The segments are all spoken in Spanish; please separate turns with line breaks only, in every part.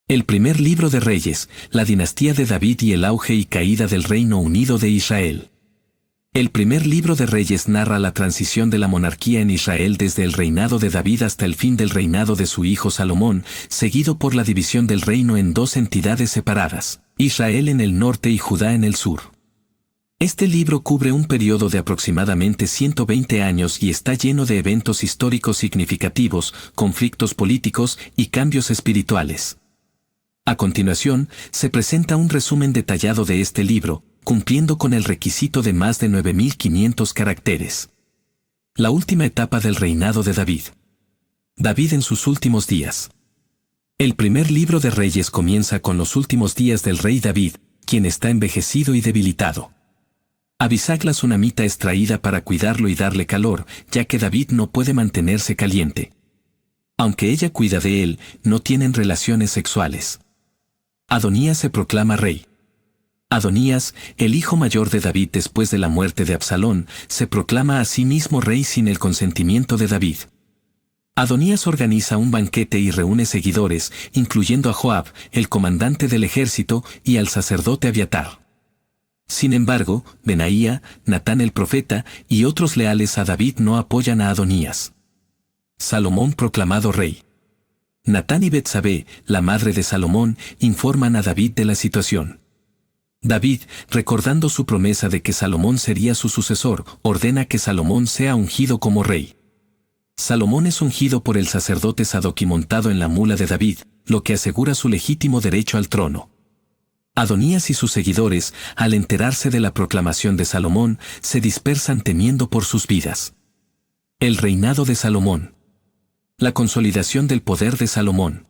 El primer libro de Reyes, la dinastía de David y el auge y caída del Reino Unido de Israel. El primer libro de Reyes narra la transición de la monarquía en Israel desde el reinado de David hasta el fin del reinado de su hijo Salomón, seguido por la división del reino en dos entidades separadas, Israel en el norte y Judá en el sur. Este libro cubre un periodo de aproximadamente 120 años y está lleno de eventos históricos significativos, conflictos políticos y cambios espirituales. A continuación, se presenta un resumen detallado de este libro, cumpliendo con el requisito de más de 9.500 caracteres. La última etapa del reinado de David. David en sus últimos días. El primer libro de Reyes comienza con los últimos días del rey David, quien está envejecido y debilitado. Abisag la sunamita es traída para cuidarlo y darle calor, ya que David no puede mantenerse caliente. Aunque ella cuida de él, no tienen relaciones sexuales. Adonías se proclama rey. Adonías, el hijo mayor de David después de la muerte de Absalón, se proclama a sí mismo rey sin el consentimiento de David. Adonías organiza un banquete y reúne seguidores, incluyendo a Joab, el comandante del ejército, y al sacerdote Abiatar. Sin embargo, Benaía, Natán el profeta y otros leales a David no apoyan a Adonías. Salomón proclamado rey. Natán y Betsabé, la madre de Salomón, informan a David de la situación. David, recordando su promesa de que Salomón sería su sucesor, ordena que Salomón sea ungido como rey. Salomón es ungido por el sacerdote Sadoc y montado en la mula de David, lo que asegura su legítimo derecho al trono. Adonías y sus seguidores, al enterarse de la proclamación de Salomón, se dispersan temiendo por sus vidas. El reinado de Salomón. La consolidación del poder de Salomón.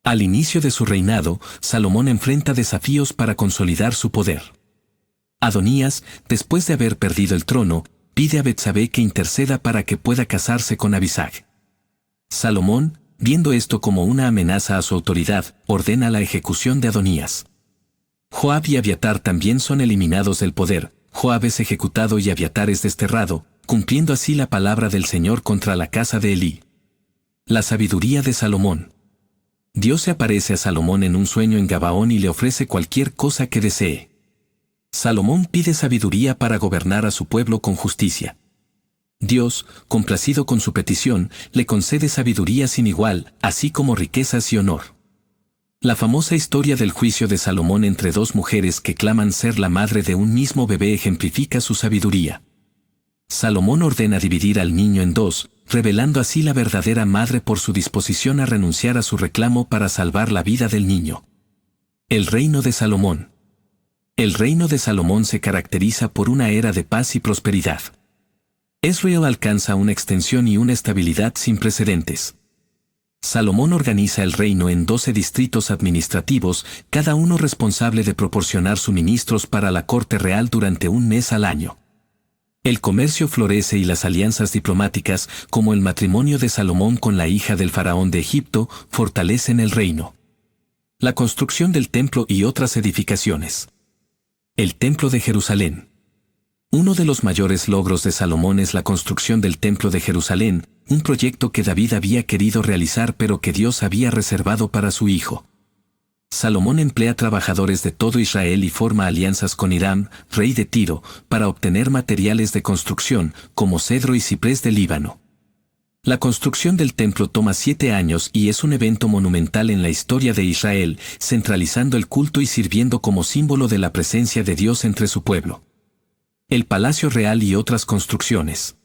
Al inicio de su reinado, Salomón enfrenta desafíos para consolidar su poder. Adonías, después de haber perdido el trono, pide a Betsabé que interceda para que pueda casarse con Abisag. Salomón, viendo esto como una amenaza a su autoridad, ordena la ejecución de Adonías. Joab y Abiatar también son eliminados del poder. Joab es ejecutado y Abiatar es desterrado, cumpliendo así la palabra del Señor contra la casa de Elí. La sabiduría de Salomón. Dios se aparece a Salomón en un sueño en Gabaón y le ofrece cualquier cosa que desee. Salomón pide sabiduría para gobernar a su pueblo con justicia. Dios, complacido con su petición, le concede sabiduría sin igual, así como riquezas y honor. La famosa historia del juicio de Salomón entre dos mujeres que claman ser la madre de un mismo bebé ejemplifica su sabiduría. Salomón ordena dividir al niño en dos, revelando así la verdadera madre por su disposición a renunciar a su reclamo para salvar la vida del niño. El reino de Salomón. El reino de Salomón se caracteriza por una era de paz y prosperidad. Israel alcanza una extensión y una estabilidad sin precedentes. Salomón organiza el reino en 12 distritos administrativos, cada uno responsable de proporcionar suministros para la corte real durante un mes al año. El comercio florece y las alianzas diplomáticas, como el matrimonio de Salomón con la hija del faraón de Egipto, fortalecen el reino. La construcción del templo y otras edificaciones. El templo de Jerusalén. Uno de los mayores logros de Salomón es la construcción del templo de Jerusalén, un proyecto que David había querido realizar pero que Dios había reservado para su hijo. Salomón emplea trabajadores de todo Israel y forma alianzas con Hiram, rey de Tiro, para obtener materiales de construcción, como cedro y ciprés del Líbano. La construcción del templo toma 7 años y es un evento monumental en la historia de Israel, centralizando el culto y sirviendo como símbolo de la presencia de Dios entre su pueblo. El palacio real y otras construcciones.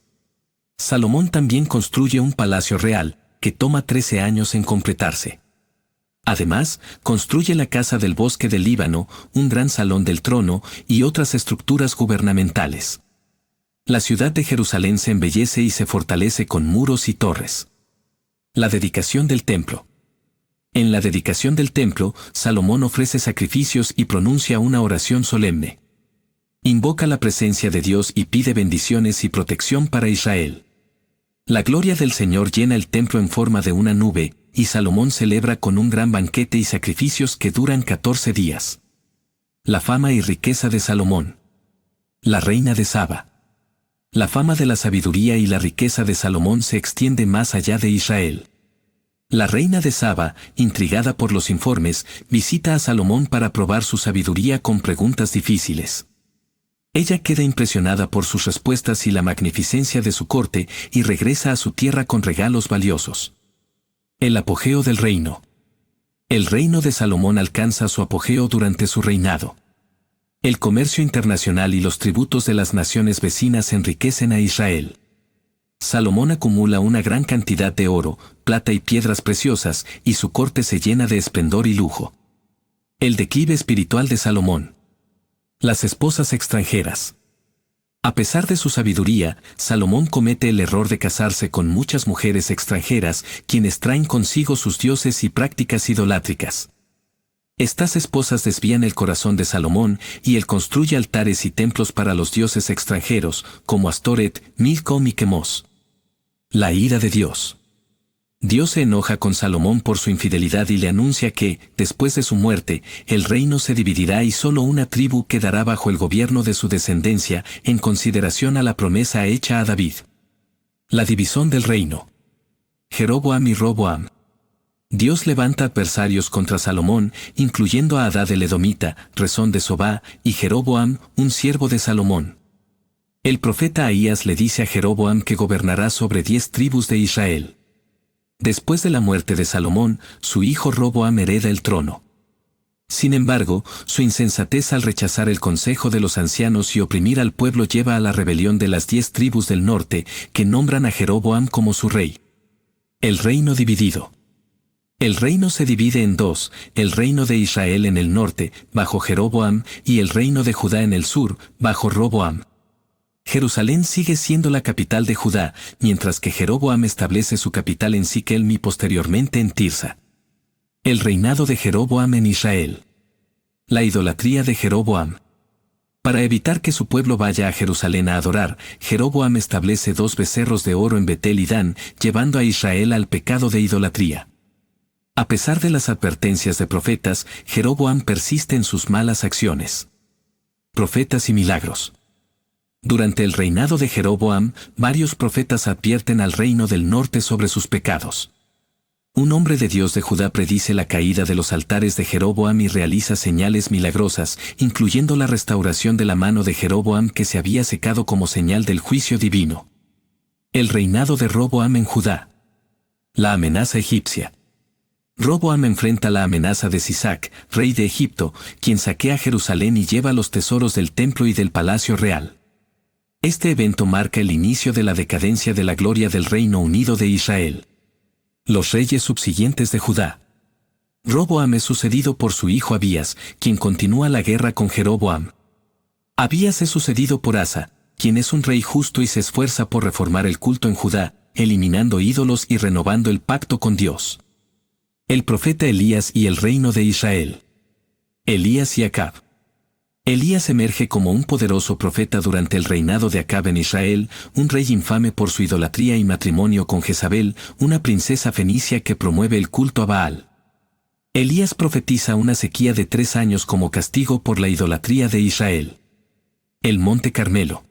Salomón también construye un palacio real, que toma 13 años en completarse. Además, construye la Casa del Bosque del Líbano, un gran salón del trono y otras estructuras gubernamentales. La ciudad de Jerusalén se embellece y se fortalece con muros y torres. La dedicación del templo. En la dedicación del templo, Salomón ofrece sacrificios y pronuncia una oración solemne. Invoca la presencia de Dios y pide bendiciones y protección para Israel. La gloria del Señor llena el templo en forma de una nube, y Salomón celebra con un gran banquete y sacrificios que duran 14 días. La fama y riqueza de Salomón. La reina de Saba. La fama de la sabiduría y la riqueza de Salomón se extiende más allá de Israel. La reina de Saba, intrigada por los informes, visita a Salomón para probar su sabiduría con preguntas difíciles. Ella queda impresionada por sus respuestas y la magnificencia de su corte y regresa a su tierra con regalos valiosos. El apogeo del reino. El reino de Salomón alcanza su apogeo durante su reinado. El comercio internacional y los tributos de las naciones vecinas enriquecen a Israel. Salomón acumula una gran cantidad de oro, plata y piedras preciosas, y su corte se llena de esplendor y lujo. El declive espiritual de Salomón. Las esposas extranjeras. A pesar de su sabiduría, Salomón comete el error de casarse con muchas mujeres extranjeras, quienes traen consigo sus dioses y prácticas idolátricas. Estas esposas desvían el corazón de Salomón y él construye altares y templos para los dioses extranjeros, como Astoret, Milcom y Quemos. La ira de Dios. Dios se enoja con Salomón por su infidelidad y le anuncia que, después de su muerte, el reino se dividirá y solo una tribu quedará bajo el gobierno de su descendencia, en consideración a la promesa hecha a David. La división del reino. Jeroboam y Roboam. Dios levanta adversarios contra Salomón, incluyendo a Hadad el Edomita, Rezón de Sobá, y Jeroboam, un siervo de Salomón. El profeta Ahías le dice a Jeroboam que gobernará sobre 10 tribus de Israel. Después de la muerte de Salomón, su hijo Roboam hereda el trono. Sin embargo, su insensatez al rechazar el consejo de los ancianos y oprimir al pueblo lleva a la rebelión de las 10 tribus del norte, que nombran a Jeroboam como su rey. El reino dividido. El reino se divide en dos, el reino de Israel en el norte, bajo Jeroboam, y el reino de Judá en el sur, bajo Roboam. Jerusalén sigue siendo la capital de Judá, mientras que Jeroboam establece su capital en Siquelm y posteriormente en Tirsa. El reinado de Jeroboam en Israel. La idolatría de Jeroboam. Para evitar que su pueblo vaya a Jerusalén a adorar, Jeroboam establece 2 becerros de oro en Betel y Dan, llevando a Israel al pecado de idolatría. A pesar de las advertencias de profetas, Jeroboam persiste en sus malas acciones. Profetas y milagros. Durante el reinado de Jeroboam, varios profetas advierten al reino del norte sobre sus pecados. Un hombre de Dios de Judá predice la caída de los altares de Jeroboam y realiza señales milagrosas, incluyendo la restauración de la mano de Jeroboam que se había secado como señal del juicio divino. El reinado de Roboam en Judá. La amenaza egipcia. Roboam enfrenta la amenaza de Sisac, rey de Egipto, quien saquea Jerusalén y lleva los tesoros del templo y del palacio real. Este evento marca el inicio de la decadencia de la gloria del Reino Unido de Israel. Los reyes subsiguientes de Judá. Roboam es sucedido por su hijo Abías, quien continúa la guerra con Jeroboam. Abías es sucedido por Asa, quien es un rey justo y se esfuerza por reformar el culto en Judá, eliminando ídolos y renovando el pacto con Dios. El profeta Elías y el reino de Israel. Elías y Acab. Elías emerge como un poderoso profeta durante el reinado de Acab en Israel, un rey infame por su idolatría y matrimonio con Jezabel, una princesa fenicia que promueve el culto a Baal. Elías profetiza una sequía de 3 años como castigo por la idolatría de Israel. El Monte Carmelo.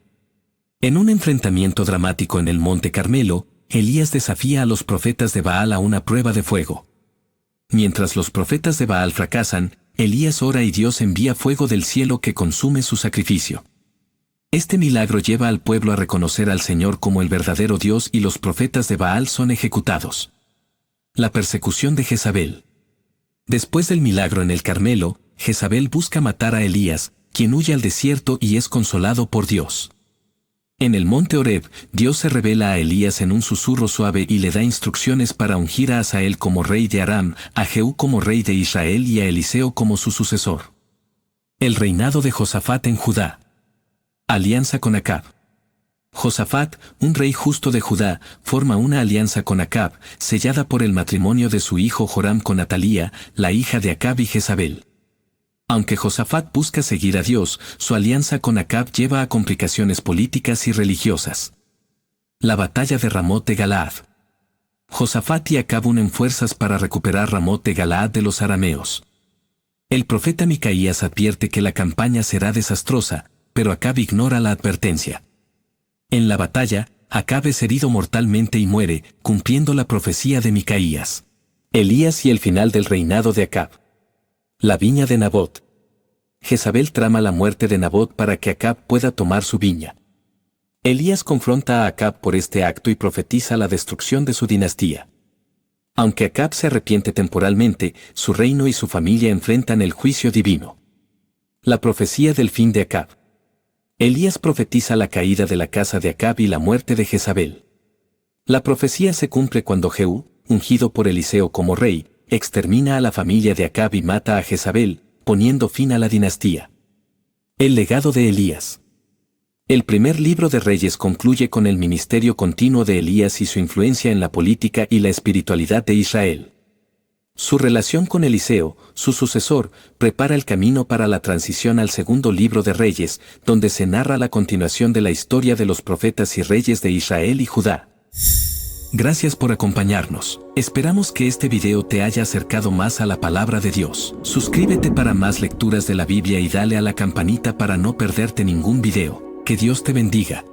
En un enfrentamiento dramático en el Monte Carmelo, Elías desafía a los profetas de Baal a una prueba de fuego. Mientras los profetas de Baal fracasan, Elías ora y Dios envía fuego del cielo que consume su sacrificio. Este milagro lleva al pueblo a reconocer al Señor como el verdadero Dios y los profetas de Baal son ejecutados. La persecución de Jezabel. Después del milagro en el Carmelo, Jezabel busca matar a Elías, quien huye al desierto y es consolado por Dios. En el monte Horeb, Dios se revela a Elías en un susurro suave y le da instrucciones para ungir a Hazael como rey de Aram, a Jehú como rey de Israel y a Eliseo como su sucesor. El reinado de Josafat en Judá. Alianza con Acab. Josafat, un rey justo de Judá, forma una alianza con Acab, sellada por el matrimonio de su hijo Joram con Atalía, la hija de Acab y Jezabel. Aunque Josafat busca seguir a Dios, su alianza con Acab lleva a complicaciones políticas y religiosas. La batalla de Ramot de Galaad. Josafat y Acab unen fuerzas para recuperar Ramot de Galaad de los arameos. El profeta Micaías advierte que la campaña será desastrosa, pero Acab ignora la advertencia. En la batalla, Acab es herido mortalmente y muere, cumpliendo la profecía de Micaías. Elías y el final del reinado de Acab. La viña de Nabot. Jezabel trama la muerte de Nabot para que Acab pueda tomar su viña. Elías confronta a Acab por este acto y profetiza la destrucción de su dinastía. Aunque Acab se arrepiente temporalmente, su reino y su familia enfrentan el juicio divino. La profecía del fin de Acab. Elías profetiza la caída de la casa de Acab y la muerte de Jezabel. La profecía se cumple cuando Jehú, ungido por Eliseo como rey, extermina a la familia de Acab y mata a Jezabel, poniendo fin a la dinastía. El legado de Elías. El primer libro de Reyes concluye con el ministerio continuo de Elías y su influencia en la política y la espiritualidad de Israel. Su relación con Eliseo, su sucesor, prepara el camino para la transición al segundo libro de Reyes, donde se narra la continuación de la historia de los profetas y reyes de Israel y Judá. Gracias por acompañarnos. Esperamos que este video te haya acercado más a la palabra de Dios. Suscríbete para más lecturas de la Biblia y dale a la campanita para no perderte ningún video. Que Dios te bendiga.